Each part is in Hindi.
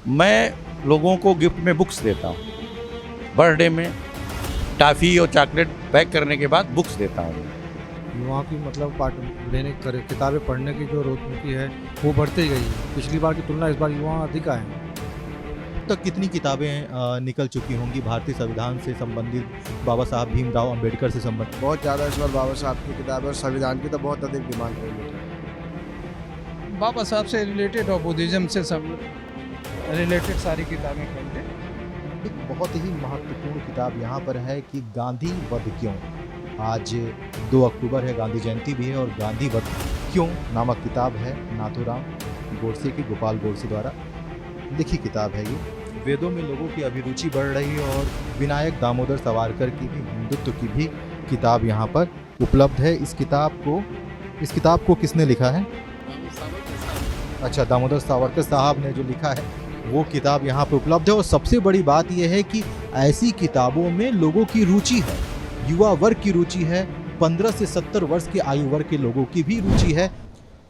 मैं लोगों को गिफ्ट में बुक्स देता हूँ। बर्थडे में टॉफ़ी और चॉकलेट पैक करने के बाद बुक्स देता हूँ। युवाओं की मतलब किताबें पढ़ने की जो रोजमर्रा है वो बढ़ती गई है। पिछली बार की तुलना इस बार युवा अधिक आए हैं। अब तक कितनी किताबें निकल चुकी होंगी भारतीय संविधान से संबंधित, बाबा साहब भीमराव अंबेडकर से संबंधित? बहुत ज़्यादा इस बार बाबा साहब की किताबें और संविधान की तो बहुत अधिक डिमांड रही है। बाबा साहब से रिलेटेड और बुद्धिज़्म से सब रिलेटेड सारी किताबें खरीदें। एक बहुत ही महत्वपूर्ण किताब यहाँ पर है कि गांधी वध क्यों। आज 2 अक्टूबर है, गांधी जयंती भी है, और गांधी वध क्यों नामक किताब है। नाथूराम गोडसे की, गोपाल गोडसे द्वारा लिखी किताब है ये। वेदों में लोगों की अभिरुचि बढ़ रही है और विनायक दामोदर सावरकर की भी, हिंदुत्व की भी किताब यहाँ पर उपलब्ध है। इस किताब को किसने लिखा है? अच्छा, दामोदर सावरकर साहब ने जो लिखा है वो किताब यहाँ पे उपलब्ध है। और सबसे बड़ी बात यह है कि ऐसी किताबों में लोगों की रुचि है, युवा वर्ग की रुचि है, 15 से 70 वर्ष के आयु वर्ग के लोगों की भी रुचि है।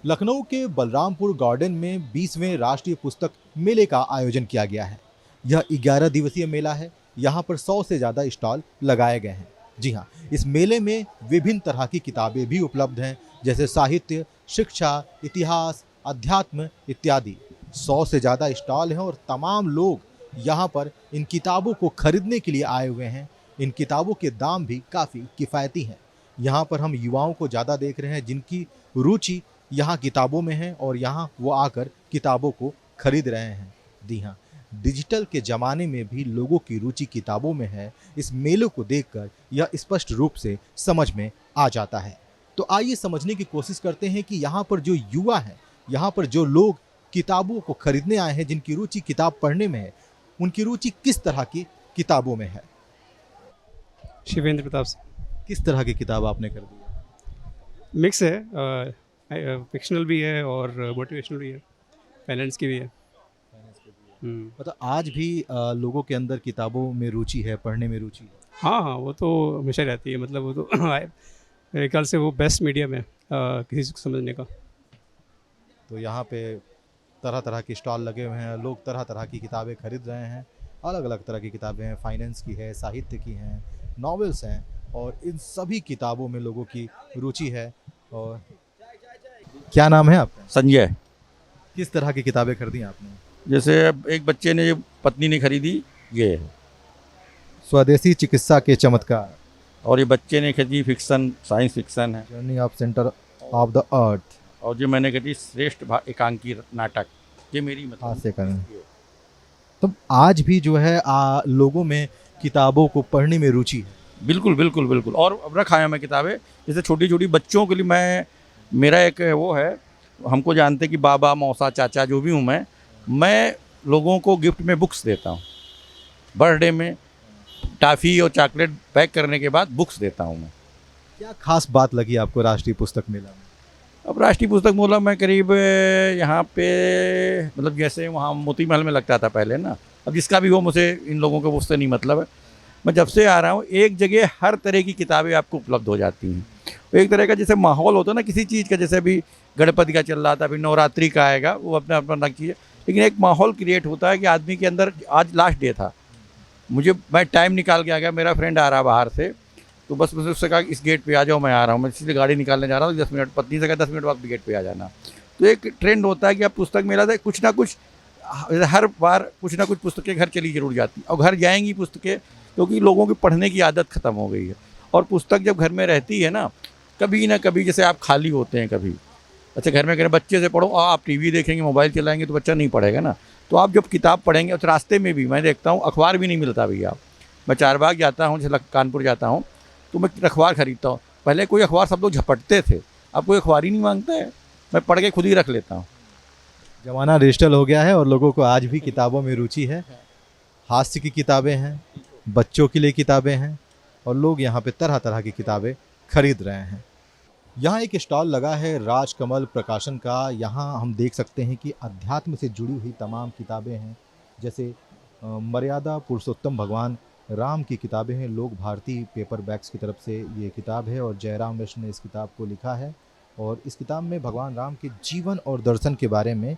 लखनऊ के बलरामपुर गार्डन में 20वें राष्ट्रीय पुस्तक मेले का आयोजन किया गया है। यह 11 दिवसीय मेला है। यहाँ पर 100 से ज़्यादा स्टॉल लगाए गए हैं। जी हाँ, इस मेले में विभिन्न तरह की किताबें भी उपलब्ध हैं, जैसे साहित्य, शिक्षा, इतिहास, अध्यात्म इत्यादि। 100 से ज़्यादा स्टॉल हैं और तमाम लोग यहाँ पर इन किताबों को खरीदने के लिए आए हुए हैं। इन किताबों के दाम भी काफ़ी किफ़ायती हैं। यहाँ पर हम युवाओं को ज़्यादा देख रहे हैं जिनकी रुचि यहाँ किताबों में है और यहाँ वो आकर किताबों को खरीद रहे हैं। जी हाँ, डिजिटल के ज़माने में भी लोगों की रुचि किताबों में है। इस मेले को देखकर यह स्पष्ट रूप से समझ में आ जाता है। तो आइए समझने की कोशिश करते हैं कि यहाँ पर जो युवा हैं, यहाँ पर जो लोग किताबों को खरीदने आए हैं, जिनकी रुचि किताब पढ़ने में है, उनकी रुचि किस तरह की किताबों में है। शिवेंद्र प्रताप से। किस तरह की किताब आपने खरीदी है? मिक्स है, फिक्शनल भी है और मोटिवेशनल भी है, फाइनेंस की भी है। मतलब आज भी लोगों के अंदर किताबों में रुचि है, पढ़ने में रुचि है। हाँ हाँ, वो तो हमेशा रहती है। मतलब वो तो मेरे ख्याल से वो बेस्ट मीडियम है किसी चीज़ को समझने का। तो यहाँ पे तरह तरह के स्टॉल लगे हुए हैं, लोग तरह तरह की किताबें खरीद रहे हैं। अलग अलग तरह की किताबें हैं, फाइनेंस की है, साहित्य की हैं, नॉवेल्स हैं, और इन सभी किताबों में लोगों की रुचि है। और क्या नाम है आपका? संजय। किस तरह की किताबें खरीदी आपने? जैसे एक बच्चे ने, पत्नी ने खरीदी ये है, स्वदेशी चिकित्सा के चमत्कार, और ये बच्चे ने खरीदी फिक्सन, साइंस फिक्सन है, journey of centre of the earth, और जो मैंने खरीदी श्रेष्ठ एकांकी नाटक। ये मेरी हास्य करण। तो आज भी जो है लोगों में किताबों को पढ़ने में रुचि है। बिल्कुल बिल्कुल बिल्कुल। और अब रखा है मैं किताबें, जैसे छोटी छोटी बच्चों के लिए मेरा एक वो है, हमको जानते कि बाबा, मौसा, चाचा जो भी हूँ मैं लोगों को गिफ्ट में बुक्स देता हूँ। बर्थडे में टॉफ़ी और चॉकलेट पैक करने के बाद बुक्स देता हूँ मैं। क्या खास बात लगी आपको राष्ट्रीय पुस्तक मेला में? अब राष्ट्रीय पुस्तक मेला मैं करीब यहाँ पे, मतलब जैसे वहाँ मोती महल में लगता था पहले ना, अब जिसका भी हो, मुझे इन लोगों को उससे नहीं मतलब है। मैं जब से आ रहा हूँ, एक जगह हर तरह की किताबें आपको उपलब्ध हो जाती हैं। एक तरह का जैसे माहौल होता है ना किसी चीज़ का, जैसे अभी गणपति का चल रहा था, अभी नवरात्रि का आएगा, वो अपना अपना रखिए, लेकिन एक माहौल क्रिएट होता है कि आदमी के अंदर। आज लास्ट डे था, मैं टाइम निकाल के आ गया, मेरा फ्रेंड आ रहा बाहर से, तो बस मुझे उससे कहा इस गेट पे आ जाओ, मैं आ रहा हूँ। मैं इसलिए गाड़ी निकालने जा रहा हूँ, 10 मिनट, पत्नी से कहा 10 मिनट बाद भी गेट पे आ जाना। तो एक ट्रेंड होता है कि आप पुस्तक मेला से कुछ ना कुछ, हर बार कुछ ना कुछ पुस्तकें घर चली जरूर जाती, और घर जाएंगी पुस्तकें, क्योंकि लोगों की पढ़ने की आदत ख़त्म हो गई है। और पुस्तक जब घर में रहती है ना, कभी ना कभी, जैसे आप खाली होते हैं कभी, अच्छा घर में करें बच्चे से पढ़ो, आप टीवी देखेंगे, मोबाइल चलाएंगे, तो बच्चा नहीं पढ़ेगा ना। तो आप जब किताब पढ़ेंगे, और रास्ते में भी मैं देखता हूँ अखबार भी नहीं मिलता भैया। मैं चारबाग जाता हूँ, जैसे कानपुर जाता हूँ, तो मैं अखबार खरीदता हूँ। पहले कोई अखबार सब लोग झपटते थे, अब कोई अखबार ही नहीं मांगता है, मैं पढ़ के खुद ही रख लेता हूँ। जमाना डिजिटल हो गया है और लोगों को आज भी किताबों में रुचि है। हास्य की किताबें हैं, बच्चों के लिए किताबें हैं, और लोग यहाँ पे तरह तरह की किताबें खरीद रहे हैं। यहाँ एक स्टॉल लगा है राजकमल प्रकाशन का। यहाँ हम देख सकते हैं कि अध्यात्म से जुड़ी हुई तमाम किताबें हैं, जैसे मर्यादा पुरुषोत्तम भगवान राम की किताबें हैं। लोक भारती पेपर बैग्स की तरफ से ये किताब है, और जयराम मिश्र ने इस किताब को लिखा है। और इस किताब में भगवान राम के जीवन और दर्शन के बारे में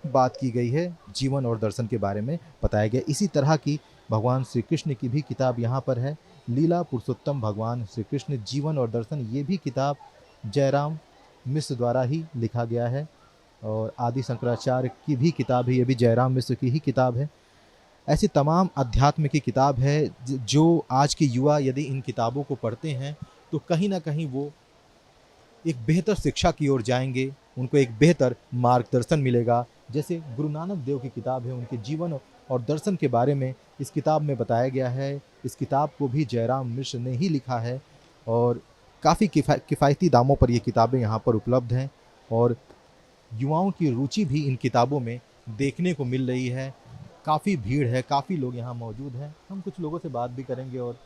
बात की गई है, जीवन और दर्शन के बारे में बताया गया। इसी तरह की भगवान श्री कृष्ण की भी किताब यहाँ पर है, लीला पुरुषोत्तम भगवान श्री कृष्ण जीवन और दर्शन। ये भी किताब जयराम मिश्र द्वारा ही लिखा गया है और आदि शंकराचार्य की भी किताब है, ये भी जयराम मिश्र की ही किताब है। ऐसी तमाम अध्यात्म की किताब है जो आज के युवा यदि इन किताबों को पढ़ते हैं तो कहीं ना कहीं वो एक बेहतर शिक्षा की ओर जाएंगे, उनको एक बेहतर मार्गदर्शन मिलेगा। जैसे गुरु नानक देव की किताब है, उनके जीवन और दर्शन के बारे में इस किताब में बताया गया है। इस किताब को भी जयराम मिश्र ने ही लिखा है और काफ़ी किफ़ायती दामों पर ये किताबें यहाँ पर उपलब्ध हैं और युवाओं की रुचि भी इन किताबों में देखने को मिल रही है। काफ़ी भीड़ है, काफ़ी लोग यहाँ मौजूद हैं। हम कुछ लोगों से बात भी करेंगे और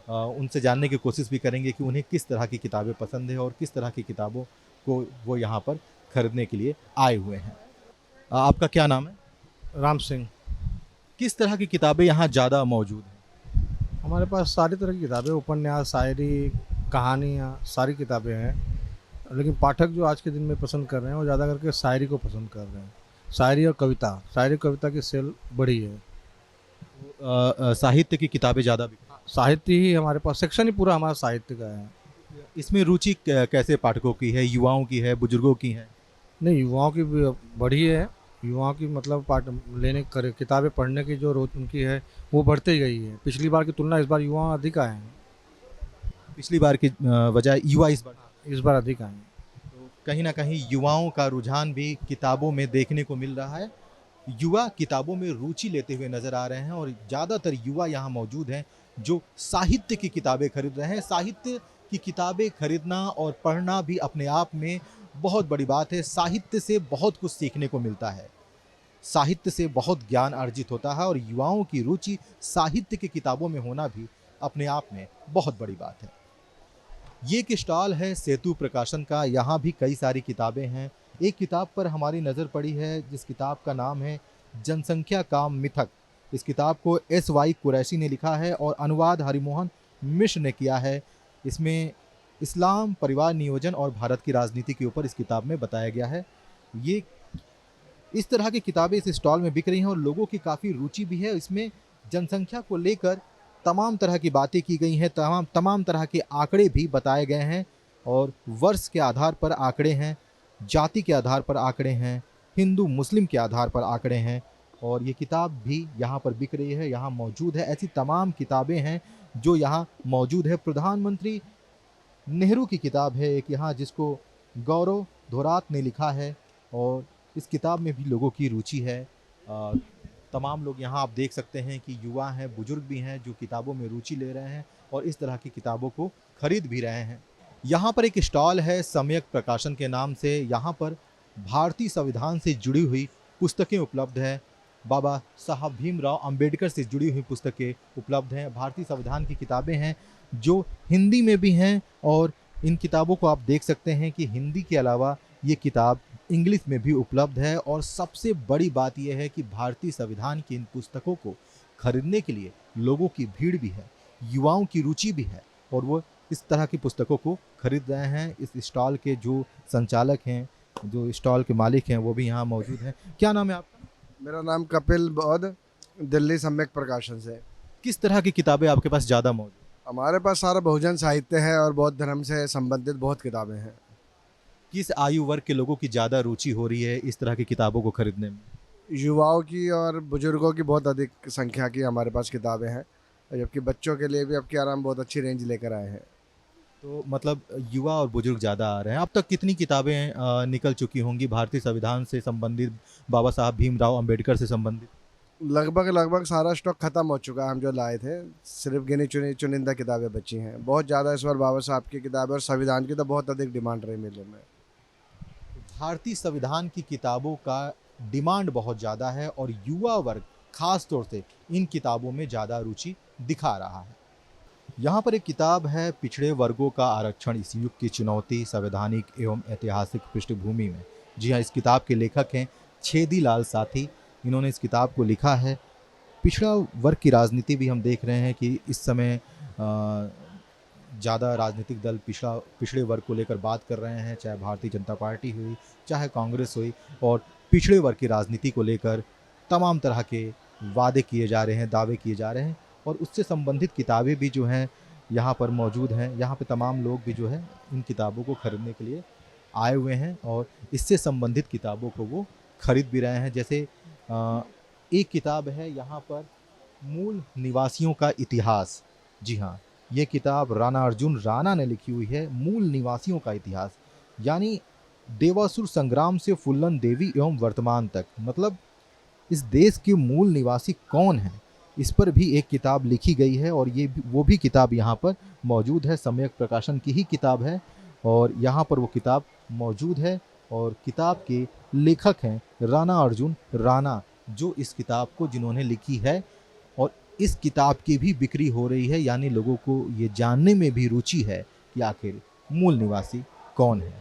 उनसे जानने की कोशिश भी करेंगे कि उन्हें किस तरह की किताबें पसंद है और किस तरह की किताबों को वो यहाँ पर खरीदने के लिए आए हुए हैं। आपका क्या नाम है? राम सिंह। किस तरह की किताबें यहाँ ज़्यादा मौजूद हैं? हमारे पास सारी तरह की किताबें, उपन्यास, शायरी, कहानियाँ, सारी किताबें हैं। लेकिन पाठक जो आज के दिन में पसंद कर रहे हैं वो ज़्यादा करके शायरी को पसंद कर रहे हैं। शायरी और कविता की सेल बढ़ी है। साहित्य की किताबें ज़्यादा भी, साहित्य ही हमारे पास सेक्शन ही पूरा हमारा साहित्य का है। इसमें रुचि कैसे पाठकों की है? युवाओं की है, बुजुर्गों की है? नहीं, युवाओं की भी बढ़ी है। युवाओं की मतलब किताबें पढ़ने की जो रोज उनकी है वो बढ़ती ही गई है। पिछली बार की तुलना इस बार युवा अधिक आए हैं। पिछली बार की बजाय युवा इस बार अधिक आए हैं। तो कहीं ना कहीं युवाओं का रुझान भी किताबों में देखने को मिल रहा है। युवा किताबों में रुचि लेते हुए नजर आ रहे हैं और ज़्यादातर युवा यहाँ मौजूद हैं जो साहित्य की किताबें खरीद रहे हैं। साहित्य की किताबें खरीदना और पढ़ना भी अपने आप में बहुत बड़ी बात है। साहित्य से बहुत कुछ सीखने को मिलता है, साहित्य से बहुत ज्ञान अर्जित होता है और युवाओं की रुचि साहित्य की किताबों में होना भी अपने आप में बहुत बड़ी बात है। ये एक स्टॉल है सेतु प्रकाशन का, यहाँ भी कई सारी किताबें हैं। एक किताब पर हमारी नज़र पड़ी है जिस किताब का नाम है जनसंख्या का मिथक। इस किताब को SY कुरैशी ने लिखा है और अनुवाद हरिमोहन मिश्र ने किया है। इसमें इस्लाम, परिवार नियोजन और भारत की राजनीति के ऊपर इस किताब में बताया गया है। ये इस तरह की किताबें इस स्टॉल में बिक रही हैं और लोगों की काफ़ी रुचि भी है। इसमें जनसंख्या को लेकर तमाम तरह की बातें की गई हैं, तमाम तरह के आंकड़े भी बताए गए हैं और वर्ष के आधार पर आंकड़े हैं, जाति के आधार पर आंकड़े हैं, हिंदू मुस्लिम के आधार पर आंकड़े हैं और ये किताब भी यहाँ पर बिक रही है, यहाँ मौजूद है। ऐसी तमाम किताबें हैं जो यहाँ मौजूद है। प्रधानमंत्री नेहरू की किताब है एक यहाँ जिसको गौरव धोरात ने लिखा है और इस किताब में भी लोगों की रुचि है। तमाम लोग यहाँ आप देख सकते हैं कि युवा हैं, बुजुर्ग भी हैं जो किताबों में रुचि ले रहे हैं और इस तरह की किताबों को खरीद भी रहे हैं। यहाँ पर एक स्टॉल है सम्यक प्रकाशन के नाम से। यहाँ पर भारतीय संविधान से जुड़ी हुई पुस्तकें उपलब्ध है। बाबा साहब भीमराव अंबेडकर से जुड़ी हुई पुस्तकें उपलब्ध हैं। भारतीय संविधान की किताबें हैं जो हिंदी में भी हैं और इन किताबों को आप देख सकते हैं कि हिंदी के अलावा ये किताब इंग्लिश में भी उपलब्ध है। और सबसे बड़ी बात यह है कि भारतीय संविधान की इन पुस्तकों को खरीदने के लिए लोगों की भीड़ भी है, युवाओं की रुचि भी है और वो इस तरह की पुस्तकों को खरीद रहे हैं। इस स्टॉल के जो संचालक हैं, जो स्टॉल के मालिक हैं, वो भी यहाँ मौजूद हैं। क्या नाम है आपका? मेरा नाम कपिल बौद्ध, दिल्ली सम्यक प्रकाशन से। किस तरह की किताबें आपके पास ज़्यादा मौजूद? हमारे पास सारा बहुजन साहित्य है और बौद्ध धर्म से संबंधित बहुत किताबें हैं। किस आयु वर्ग के लोगों की ज़्यादा रुचि हो रही है इस तरह की किताबों को खरीदने में? युवाओं की और बुजुर्गों की बहुत अधिक संख्या की हमारे पास किताबें हैं, जबकि बच्चों के लिए भी अब की आराम बहुत अच्छी रेंज लेकर आए हैं। तो मतलब युवा और बुजुर्ग ज़्यादा आ रहे हैं। अब तक कितनी किताबें निकल चुकी होंगी भारतीय संविधान से संबंधित, बाबा साहब भीमराव अंबेडकर से संबंधित? लगभग सारा स्टॉक ख़त्म हो चुका है। हम जो लाए थे सिर्फ गिनी चुनिंदा किताबें बची हैं। बहुत ज़्यादा इस बार बाबा साहब की किताबें और संविधान की तो बहुत अधिक डिमांड रही मेले में। भारतीय संविधान की किताबों का डिमांड बहुत ज़्यादा है और युवा वर्ग खास तौर से इन किताबों में ज़्यादा रुचि दिखा रहा है। यहाँ पर एक किताब है पिछड़े वर्गों का आरक्षण, इस युग की चुनौती संवैधानिक एवं ऐतिहासिक पृष्ठभूमि में। जी हाँ, इस किताब के लेखक हैं छेदी लाल साथी। इन्होंने इस किताब को लिखा है। पिछड़ा वर्ग की राजनीति भी हम देख रहे हैं कि इस समय ज़्यादा राजनीतिक दल पिछड़े वर्ग को लेकर बात कर रहे हैं, चाहे भारतीय जनता पार्टी हुई, चाहे कांग्रेस हुई। और पिछड़े वर्ग की राजनीति को लेकर तमाम तरह के वादे किए जा रहे हैं, दावे किए जा रहे हैं और उससे संबंधित किताबें भी जो हैं यहाँ पर मौजूद हैं। यहाँ पे तमाम लोग भी जो है इन किताबों को खरीदने के लिए आए हुए हैं और इससे संबंधित किताबों को वो खरीद भी रहे हैं। जैसे एक किताब है यहाँ पर मूल निवासियों का इतिहास। जी हाँ, ये किताब राणा अर्जुन राणा ने लिखी हुई है, मूल निवासियों का इतिहास, यानी देवासुर संग्राम से फुल्लन देवी एवं वर्तमान तक, मतलब इस देश के मूल निवासी कौन हैं, इस पर भी एक किताब लिखी गई है और वो भी किताब यहाँ पर मौजूद है। सम्यक प्रकाशन की ही किताब है और यहाँ पर वो किताब मौजूद है और किताब के लेखक हैं राणा अर्जुन राणा, जो इस किताब को जिन्होंने लिखी है और इस किताब की भी बिक्री हो रही है, यानी लोगों को ये जानने में भी रुचि है कि आखिर मूल निवासी कौन है।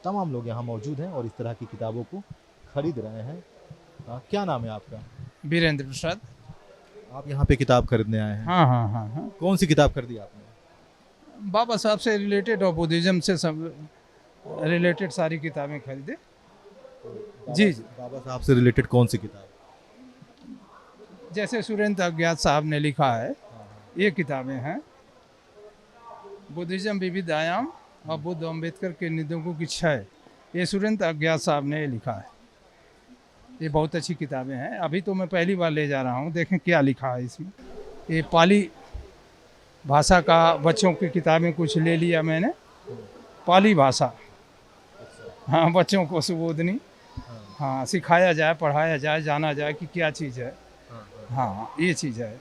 तमाम लोग यहाँ मौजूद हैं और इस तरह की किताबों को खरीद रहे हैं। क्या नाम है आपका? वीरेंद्र प्रसाद। आप यहाँ पे किताब खरीदने आए हैं? हाँ हाँ हाँ हाँ। कौन सी किताब खरीदी आपने? बाबा साहब से रिलेटेड और बुद्धिज्म से सब रिलेटेड सारी किताबें खरीदे। जी जी। बाबा साहब से रिलेटेड कौन सी किताब? जैसे सुरेंद्र अज्ञात साहब ने लिखा है, ये किताबें हैं। बुद्धिज्म विविधायाम और बुद्ध अम्बेडकर के निधों की क्षय, ये सुरेंद्र अज्ञात साहब ने लिखा है। ये बहुत अच्छी किताबें हैं। अभी तो मैं पहली बार ले जा रहा हूँ, देखें क्या लिखा है इसमें। ये पाली भाषा का बच्चों की किताबें कुछ ले लिया मैंने, पाली भाषा, हाँ, बच्चों को सुबोधनी, हाँ, सिखाया जाए, पढ़ाया जाए, जाना जाए कि क्या चीज़ है। हाँ, ये चीज़ है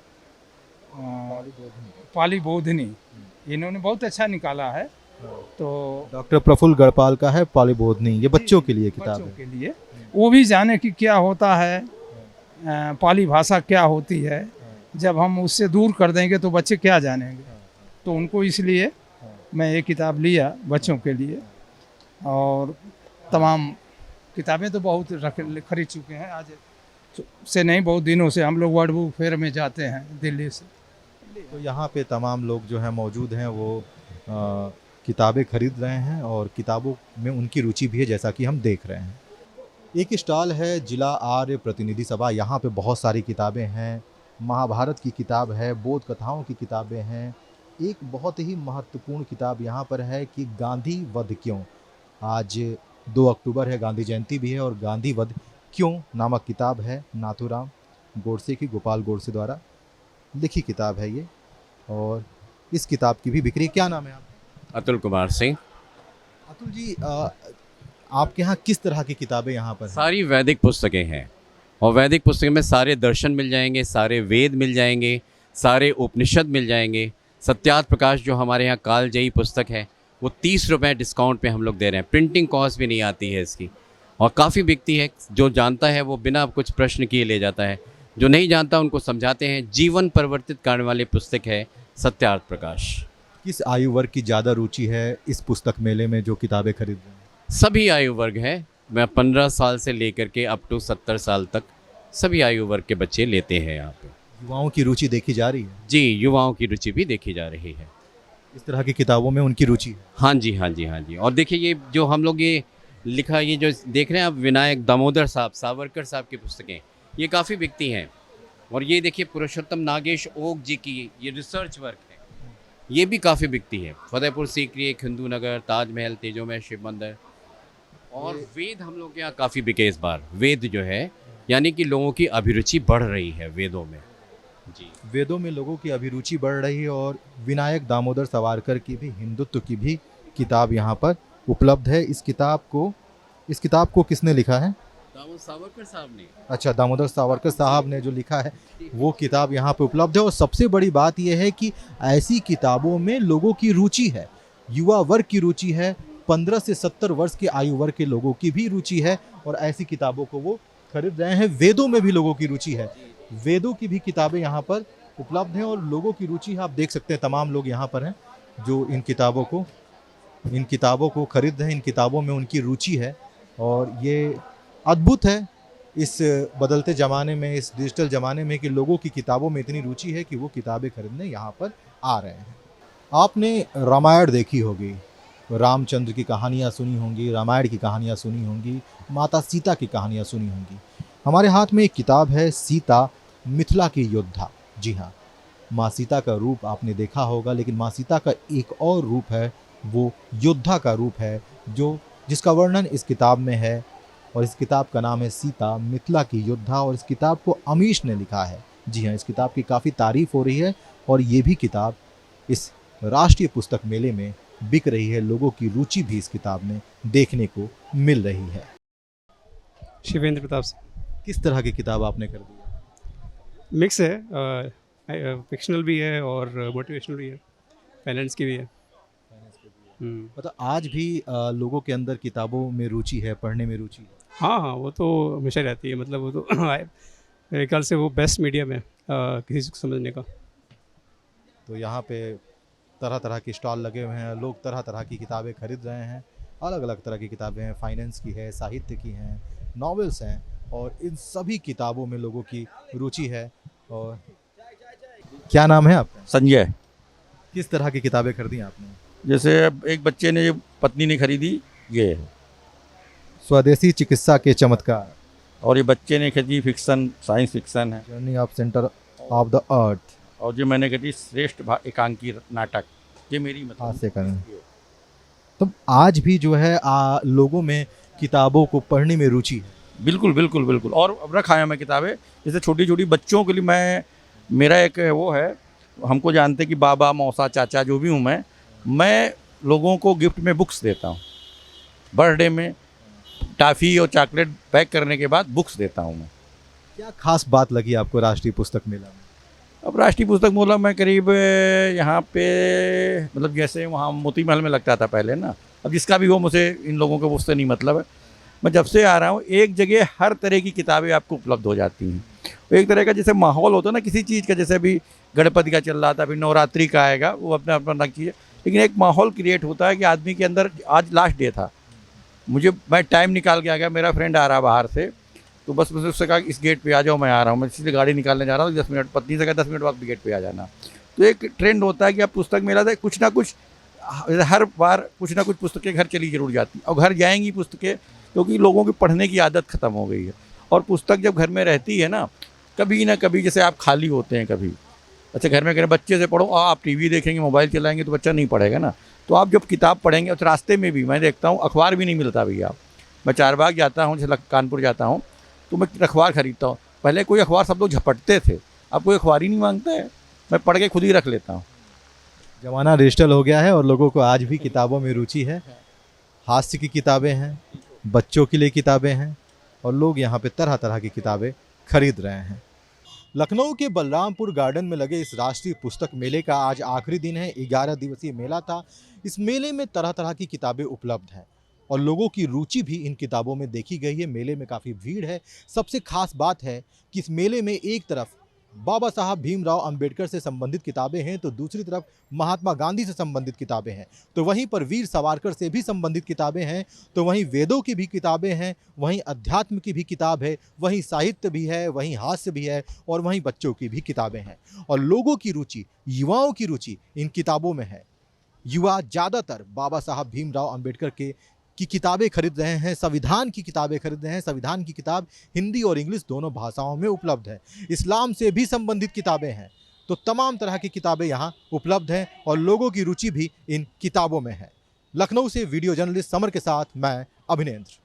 पाली बोधनी, इन्होंने बहुत अच्छा निकाला है। तो डॉक्टर प्रफुल्ल गढ़पाल का है पाली बोधनी, ये बच्चों के लिए किताब बच्चों है। के लिए वो भी जाने कि क्या होता है, पाली भाषा क्या होती है। जब हम उससे दूर कर देंगे तो बच्चे क्या जानेंगे, तो उनको इसलिए मैं ये किताब लिया बच्चों के लिए। और तमाम किताबें तो बहुत खरीद चुके हैं, आज से नहीं, बहुत दिनों से। हम लोग वर्ल्ड बुक फेयर में जाते हैं दिल्ली से। तो यहाँ पे तमाम लोग जो है मौजूद हैं, वो किताबें खरीद रहे हैं और किताबों में उनकी रुचि भी है, जैसा कि हम देख रहे हैं। एक स्टॉल है जिला आर्य प्रतिनिधि सभा, यहाँ पे बहुत सारी किताबें हैं। महाभारत की किताब है, बोध कथाओं की किताबें हैं। एक बहुत ही महत्वपूर्ण किताब यहाँ पर है कि गांधी वध क्यों। आज 2 अक्टूबर है, गांधी जयंती भी है और गांधी वध क्यों नामक किताब है। नाथूराम गोडसे की, गोपाल गोडसे द्वारा लिखी किताब है ये और इस किताब की भी बिक्री। क्या नाम है आप? अतुल कुमार सिंह। अतुल जी, आपके यहाँ किस तरह की किताबें यहाँ पर हैं? सारी वैदिक पुस्तकें हैं और वैदिक पुस्तकें में सारे दर्शन मिल जाएंगे, सारे वेद मिल जाएंगे, सारे उपनिषद मिल जाएंगे। सत्यार्थ प्रकाश जो हमारे यहाँ कालजयी पुस्तक है वो 30 रुपये डिस्काउंट पे हम लोग दे रहे हैं। प्रिंटिंग कॉस्ट भी नहीं आती है इसकी और काफ़ी बिकती है। जो जानता है वो बिना कुछ प्रश्न किए ले जाता है, जो नहीं जानता उनको समझाते हैं। जीवन परिवर्तित करने वाली पुस्तक है सत्यार्थ प्रकाश। किस आयु वर्ग की ज़्यादा रुचि है इस पुस्तक मेले में जो किताबें खरीद रहे हैं? सभी आयु वर्ग है। मैं 15 साल से लेकर के अप टू 70 साल तक सभी आयु वर्ग के बच्चे लेते हैं यहाँ पे। युवाओं की रुचि देखी जा रही है? जी, युवाओं की रुचि भी देखी जा रही है। इस तरह की किताबों में उनकी रुचि है? हाँ जी, हाँ जी, हाँ जी। और देखिए ये जो हम लोग ये लिखा, ये जो देख रहे हैं आप, विनायक दामोदर साहब, सावरकर साहब की पुस्तकें, ये काफ़ी बिकती हैं। और ये देखिए पुरुषोत्तम नागेश ओक जी की ये रिसर्च वर्क है, ये भी काफ़ी बिकती है। फतेहपुर सीकरी, हिंदू नगर, ताजमहल, तेजोमय शिव मंदिर। और वेद हम लोग के यहाँ काफ़ी बिके इस बार। वेद जो है यानी कि लोगों की अभिरुचि बढ़ रही है वेदों में। जी, वेदों में लोगों की अभिरुचि बढ़ रही है और विनायक दामोदर सावरकर की भी हिंदुत्व की भी किताब यहाँ पर उपलब्ध है। इस किताब को किसने लिखा है? दामोदर सावरकर साहब ने। अच्छा, दामोदर सावरकर साहब ने जो लिखा है वो किताब यहाँ पे उपलब्ध है। और सबसे बड़ी बात यह है कि ऐसी किताबों में लोगों की रुचि है, युवा वर्ग की रुचि है, 15 से 70 वर्ष के आयु वर्ग के लोगों की भी रुचि है और ऐसी किताबों को वो खरीद रहे हैं। वेदों में भी लोगों की रुचि है, वेदों की भी किताबें यहाँ पर उपलब्ध हैं और लोगों की रुचि आप देख सकते हैं। तमाम लोग यहाँ पर हैं जो इन किताबों को खरीद रहे हैं। इन किताबों में उनकी रुचि है और ये अद्भुत है इस बदलते ज़माने में, इस डिजिटल ज़माने में, कि लोगों की किताबों में इतनी रुचि है कि वो किताबें खरीदने यहाँ पर आ रहे हैं। आपने रामायण देखी होगी, रामचंद्र की कहानियाँ सुनी होंगी, रामायण की कहानियाँ सुनी होंगी, माता सीता की कहानियाँ सुनी होंगी। हमारे हाथ में एक किताब है, सीता मिथिला की योद्धा। जी हाँ, माँ सीता का रूप आपने देखा होगा, लेकिन माँ सीता का एक और रूप है, वो योद्धा का रूप है, जिसका वर्णन इस किताब में है। और इस किताब का नाम है सीता मिथिला की योद्धा, और इस किताब को अमीश ने लिखा है। जी हाँ, इस किताब की काफ़ी तारीफ हो रही है और ये भी किताब इस राष्ट्रीय पुस्तक मेले में बिक रही है। लोगों की रुचि भी इस किताब में देखने को मिल रही है। शिवेंद्र प्रताप से किस तरह की किताब आपने खरीदी है? मिक्स है, फिक्शनल भी है और मोटिवेशनल भी है, फाइनेंस की भी है। मतलब आज भी लोगों के अंदर किताबों में रुचि है, पढ़ने में रुचि है। हाँ हाँ, वो तो हमेशा रहती है, मतलब वो तो मेरे ख्याल से वो बेस्ट मीडियम है किसी चीज़ को समझने का। तो यहाँ पे तरह तरह की स्टॉल लगे हुए हैं, लोग तरह तरह की किताबें खरीद रहे हैं। अलग अलग तरह की किताबें हैं, फाइनेंस की है, साहित्य की हैं, नॉवेल्स हैं, और इन सभी किताबों में लोगों की रुचि है। और क्या नाम है आपका? संजय। किस तरह की किताबें खरीदी आपने? जैसे अब एक बच्चे ने, पत्नी ने खरीदी, ये है। स्वदेशी चिकित्सा के चमत्कार, और ये बच्चे ने खरीदी फिक्सन, साइंस फिक्सन है। Journey of centre of the earth, और जो मैंने खरीदी श्रेष्ठ एकांकी नाटक, ये मेरी मतलब हास्य करण। तो आज भी जो है लोगों में किताबों को पढ़ने में रुचि है। बिल्कुल बिल्कुल बिल्कुल। और अब रखा है मैं किताबें, जैसे छोटी छोटी बच्चों के लिए मेरा एक वो है, हमको जानते कि बाबा मौसा चाचा जो भी हूँ मैं लोगों को गिफ्ट में बुक्स देता हूँ। बर्थडे में टॉफ़ी और चॉकलेट पैक करने के बाद बुक्स देता हूँ मैं। क्या खास बात लगी आपको राष्ट्रीय पुस्तक मेला में? अब राष्ट्रीय पुस्तक मेला मैं करीब यहाँ पे, मतलब जैसे वहाँ मोती महल में लगता था पहले ना, अब जिसका भी हो, मुझे इन लोगों को उससे नहीं मतलब है। मैं जब से आ रहा हूँ, एक जगह हर तरह की किताबें आपको उपलब्ध हो जाती हैं। एक तरह का जैसे माहौल होता है ना किसी चीज़ का, जैसे अभी गणपति का चल रहा था, अभी नवरात्रि का आएगा, वो अपना अपना रखिए, लेकिन एक माहौल क्रिएट होता है कि आदमी के अंदर, आज लास्ट डे था, मैं टाइम निकाल के आ गया, मेरा फ्रेंड आ रहा बाहर से, तो बस मुझे उससे कहा इस गेट पे आ जाओ, मैं आ रहा हूँ, मैं इसलिए गाड़ी निकालने जा रहा हूँ, 10 मिनट, पत्नी से कहा 10 मिनट बाद गेट पे आ जाना। तो एक ट्रेंड होता है कि आप पुस्तक मेला से कुछ ना कुछ, हर बार कुछ ना कुछ पुस्तकें घर चली जरूर जाती, और घर जाएंगी पुस्तकें, क्योंकि लोगों की पढ़ने की आदत ख़त्म हो गई है। और पुस्तक जब घर में रहती है ना कभी, जैसे आप खाली होते हैं कभी, अच्छा घर में करें बच्चे से पढ़ो, आप टीवी देखेंगे, मोबाइल चलाएंगे, तो बच्चा नहीं पढ़ेगा ना। तो आप जब किताब पढ़ेंगे, तो रास्ते में भी मैं देखता हूँ अखबार भी नहीं मिलता भैया। मैं चारबाग जाता हूँ, जैसे कानपुर जाता हूँ, तो मैं अखबार खरीदता हूँ। पहले कोई अखबार सब लोग झपटते थे, अब कोई अखबार ही नहीं मांगता है, मैं पढ़ के खुद ही रख लेता हूँ। जमाना डिजिटल हो गया है और लोगों को आज भी किताबों में रुचि है। हास्य की किताबें हैं, बच्चों के लिए किताबें हैं, और लोग यहाँ पे तरह तरह की किताबें खरीद रहे हैं। लखनऊ के बलरामपुर गार्डन में लगे इस राष्ट्रीय पुस्तक मेले का आज आखिरी दिन है। 11 दिवसीय मेला था। इस मेले में तरह तरह की किताबें उपलब्ध हैं और लोगों की रुचि भी इन किताबों में देखी गई है। मेले में काफ़ी भीड़ है। सबसे खास बात है कि इस मेले में एक तरफ बाबा साहब भीमराव अंबेडकर से संबंधित किताबें हैं, तो दूसरी तरफ महात्मा गांधी से संबंधित किताबें हैं, तो वहीं पर वीर सावरकर से भी संबंधित किताबें हैं, तो वहीं वेदों की भी किताबें हैं, वहीं अध्यात्म की भी किताब है, वहीं साहित्य भी है, वहीं हास्य भी है, और वहीं बच्चों की भी किताबें हैं। और लोगों की रुचि, युवाओं की रुचि इन किताबों में है। युवा ज़्यादातर बाबा साहब भीमराव अंबेडकर की किताबें खरीद रहे हैं, संविधान की किताबें खरीद रहे हैं। संविधान की किताब हिंदी और इंग्लिश दोनों भाषाओं में उपलब्ध है। इस्लाम से भी संबंधित किताबें हैं। तो तमाम तरह की किताबें यहाँ उपलब्ध हैं और लोगों की रुचि भी इन किताबों में है। लखनऊ से वीडियो जर्नलिस्ट समर के साथ मैं अभिनेंद्र।